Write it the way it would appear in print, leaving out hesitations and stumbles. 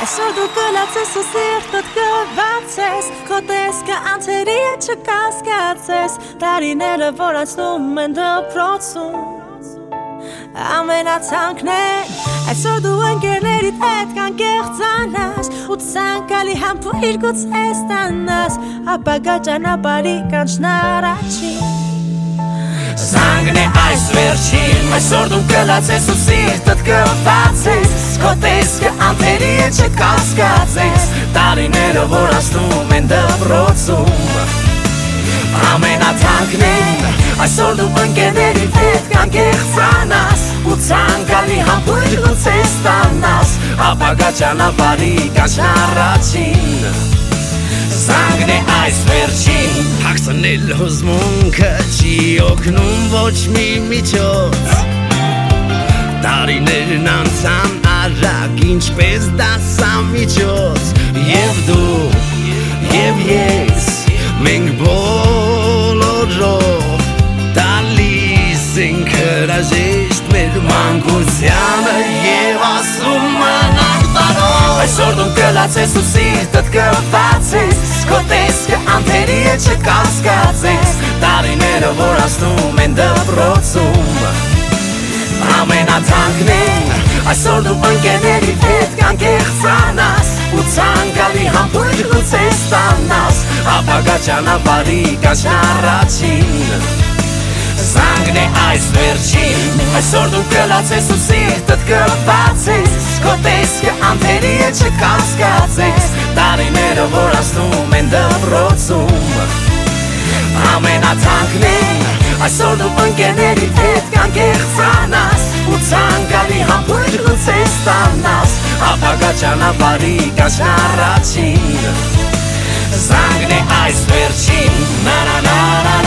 Այսօր դու կլացես ու սիրտդ կվացես Քո տեսքը անցերի է չկասկածես Տարիները որ անցնում են դպրոցում Ամենացանկն են Այսօր դու ընկերներիդ հետ կանկեղծանաս Ու ցանկալի համբույր գուցե ստանաս Ապագա ճանապարհի կանչն առաջին Զանգն է այս վերջին Այսօր դու կլացես ու սիրտդ կվացես Քո տեսքը անթերի է չկասկածես Տարիները որ անցնում են դպրոցում Ամենաթանկն են Այսօր դու ընկերներիդ հետ կանկեղծանաս Ու ցանկալի համբույր գուցե ստանաս Ապագա ճանապարհի կանչն առաջին Զանգն է այս վերջին Հագցնել հուզմունքը չի օգնում ոչ մի միջոց Տարիներն անցան արագ ինչպես դասամիջոց Եվ դու, և ես, մենք բոլորով Տալիս ենք հրաժեշտ մեր մանկությանը Եվ ասում մնանք տարով Այսօր դու կլացես ու սիրտդ կվացես Քո տեսքը անթերի է չկասկածես Տարիները որ անցնում են դպրոցում Ամենաթանկն են Այսօր դու ընկերներիդ հետ կանկեղծանաս Ու ցանկալի համբույր գուցե ստանաս Ապագա ճանապարհի կանչն առաջին Զանգն է այս վերջին Այսօր դու կլացես ու սիրտդ կվացես Քո տեսքը անթերի է չկասկածես Տարիները որ անցնում են դպրոցում Ամենաթանկն են Այսօր դու ընկերներիդ հետ կանկեղծանաս Ու ցանկալի համբույր գուցե ստանաս Ապագա ճանապարհի կանչն առաջին Զանգն է այս վերջին Na na na na